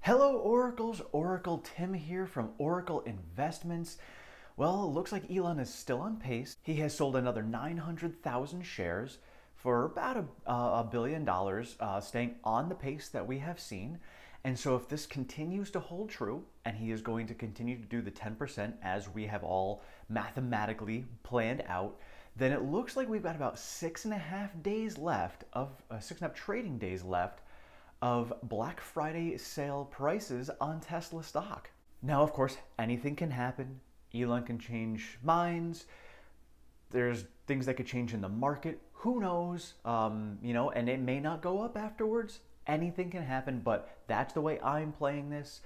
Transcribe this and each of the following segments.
Hello Oracles, Oracle Tim here from Oracle Investments. Well, it looks like Elon is still on pace. He has sold another 900,000 shares for about $1 billion, staying on the pace that we have seen. And so if this continues to hold true, and he is going to continue to do the 10% as we have all mathematically planned out, then it looks like we've got about 6.5 days left of 6.5 trading days left of Black Friday sale prices on Tesla stock. Now, of course, anything can happen. Elon can change minds. There's things that could change in the market. Who knows? And it may not go up afterwards. Anything can happen, but that's the way I'm playing this.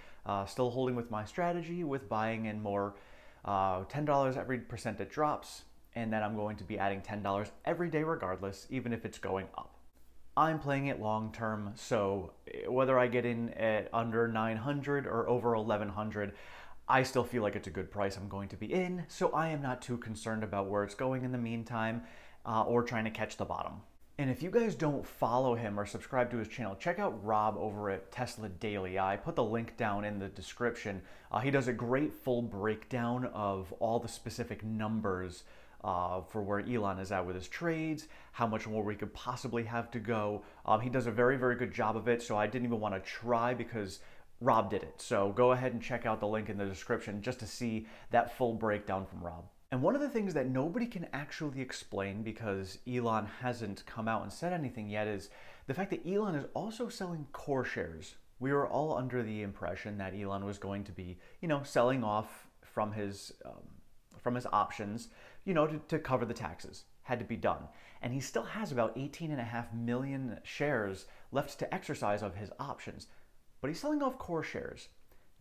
Still holding with my strategy with buying in more $10 every percent it drops, and then I'm going to be adding $10 every day regardless, even if it's going up. I'm playing it long term, so whether I get in at under 900 or over 1100, I still feel like it's a good price I'm going to be in, so I am not too concerned about where it's going in the meantime or trying to catch the bottom. And if you guys don't follow him or subscribe to his channel, check out Rob over at Tesla Daily. I put the link down in the description. He does a great full breakdown of all the specific numbers for where Elon is at with his trades, how much more we could possibly have to go. He does a very, very good job of it, so I didn't even want to try because Rob did it. So go ahead and check out the link in the description just to see that full breakdown from Rob. And one of the things that nobody can actually explain, because Elon hasn't come out and said anything yet, is the fact that Elon is also selling core shares. We were all under the impression that Elon was going to be, selling off from his options, to cover the taxes. Had to be done. And he still has about 18.5 million shares left to exercise of his options. But he's selling off core shares.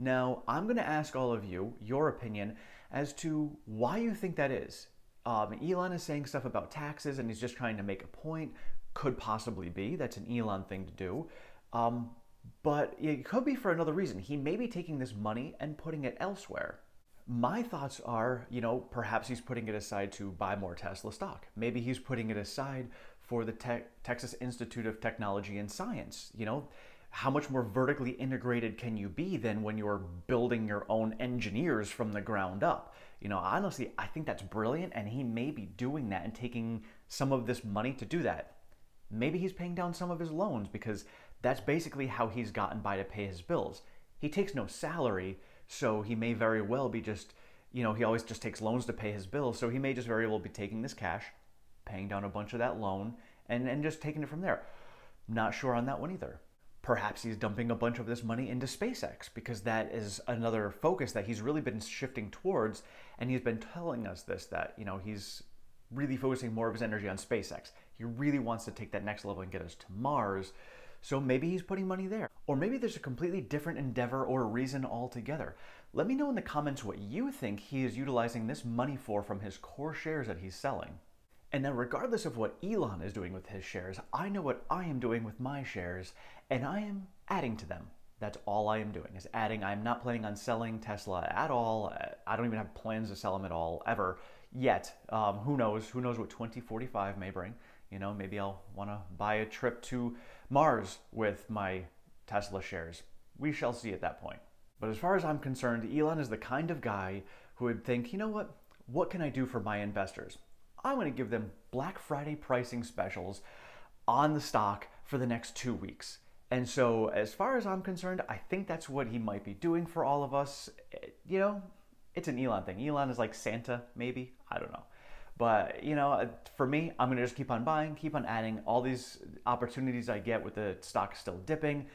Now, I'm going to ask all of you your opinion as to why you think that is. Elon is saying stuff about taxes and he's just trying to make a point. Could possibly be. That's an Elon thing to do. But it could be for another reason. He may be taking this money and putting it elsewhere. My thoughts are, perhaps he's putting it aside to buy more Tesla stock. Maybe he's putting it aside for the Texas Institute of Technology and Science. How much more vertically integrated can you be than when you're building your own engineers from the ground up? Honestly, I think that's brilliant, and he may be doing that and taking some of this money to do that. Maybe he's paying down some of his loans, because that's basically how he's gotten by to pay his bills. He takes no salary, so he may very well be just, he always just takes loans to pay his bills, so he may just very well be taking this cash, paying down a bunch of that loan, and just taking it from there. Not sure on that one either. Perhaps he's dumping a bunch of this money into SpaceX, because that is another focus that he's really been shifting towards, and he's been telling us this, that, he's really focusing more of his energy on SpaceX. He really wants to take that next level and get us to Mars, so maybe he's putting money there. Or maybe there's a completely different endeavor or reason altogether. Let me know in the comments what you think he is utilizing this money for from his core shares that he's selling. And now, regardless of what Elon is doing with his shares, I know what I am doing with my shares, and I am adding to them. That's all I am doing, is adding. I'm not planning on selling Tesla at all. I don't even have plans to sell them at all, ever, yet. Who knows? Who knows what 2045 may bring? Maybe I'll want to buy a trip to Mars with my Tesla shares. We shall see at that point. But as far as I'm concerned, Elon is the kind of guy who would think, what can I do for my investors? I want to give them Black Friday pricing specials on the stock for the next 2 weeks. And so as far as I'm concerned, I think that's what he might be doing for all of us. It's an Elon thing. Elon is like Santa, maybe. I don't know. But, for me, I'm going to just keep on buying, keep on adding all these opportunities I get with the stock still dipping.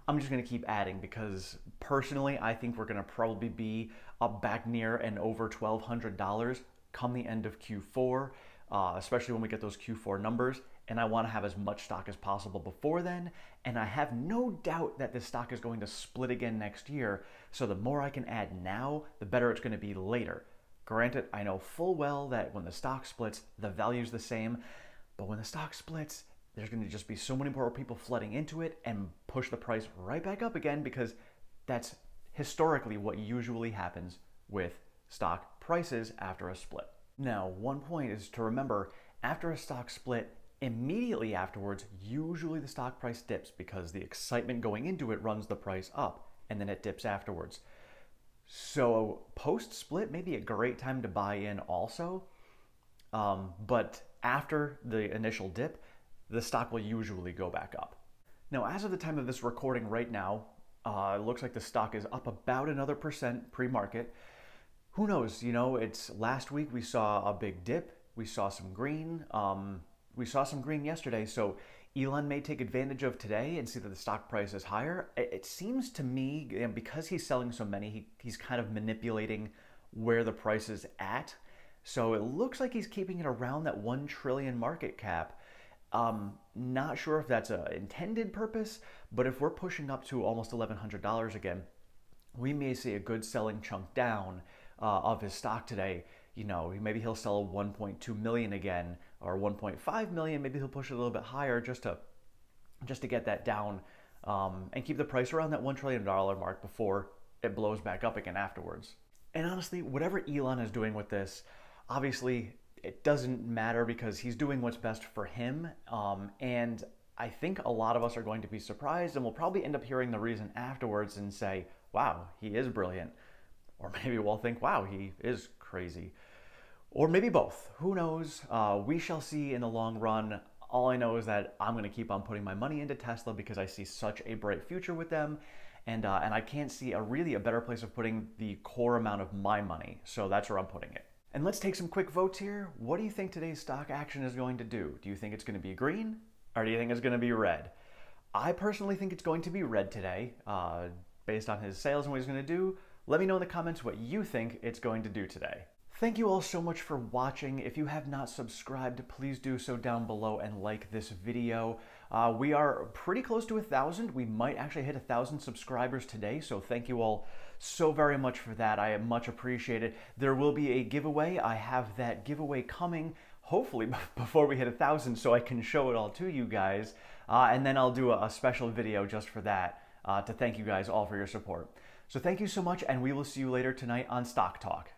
I'm just going to keep adding, because personally, I think we're going to probably be up back near and over $1,200 come the end of Q4, especially when we get those Q4 numbers. And I want to have as much stock as possible before then. And I have no doubt that this stock is going to split again next year. So the more I can add now, the better it's going to be later. Granted, I know full well that when the stock splits, the value's the same. But when the stock splits, there's going to just be so many more people flooding into it and push the price right back up again, because that's historically what usually happens with stock prices after a split. Now, one point is to remember, after a stock split, immediately afterwards, usually the stock price dips, because the excitement going into it runs the price up. and then it dips afterwards. So post-split may be a great time to buy in also, but after the initial dip, the stock will usually go back up. Now, as of the time of this recording right now, it looks like the stock is up about another % pre-market. Who knows? You know, it's last week we saw a big dip. We saw some green. We saw some green yesterday. So Elon may take advantage of today and see that the stock price is higher. It seems to me, because he's selling so many, he's kind of manipulating where the price is at. So it looks like he's keeping it around that 1 trillion market cap. Not sure if that's an intended purpose, but if we're pushing up to almost $1,100 again, we may see a good selling chunk down of his stock today. You know, maybe he'll sell 1.2 million again, or 1.5 million. Maybe he'll push it a little bit higher just to get that down and keep the price around that $1 trillion mark before it blows back up again afterwards. And honestly, whatever Elon is doing with this, obviously it doesn't matter because he's doing what's best for him. And I think a lot of us are going to be surprised, and we'll probably end up hearing the reason afterwards and say, wow, he is brilliant. Or maybe we'll think, wow, he is crazy. Or maybe both. Who knows? We shall see in the long run. All I know is that I'm going to keep on putting my money into Tesla because I see such a bright future with them. And I can't see really a better place of putting the core amount of my money. So that's where I'm putting it. And let's take some quick votes here. What do you think today's stock action is going to do? Do you think it's going to be green, or do you think it's going to be red? I personally think it's going to be red today, based on his sales and what he's going to do. Let me know in the comments what you think it's going to do today. Thank you all so much for watching. If you have not subscribed, please do so down below and like this video. We are pretty close to 1,000. We might actually hit 1,000 subscribers today, so thank you all so very much for that. I much appreciate it. There will be a giveaway. I have that giveaway coming, hopefully before we hit 1,000, so I can show it all to you guys. And then I'll do a special video just for that to thank you guys all for your support. So thank you so much, and we will see you later tonight on Stock Talk.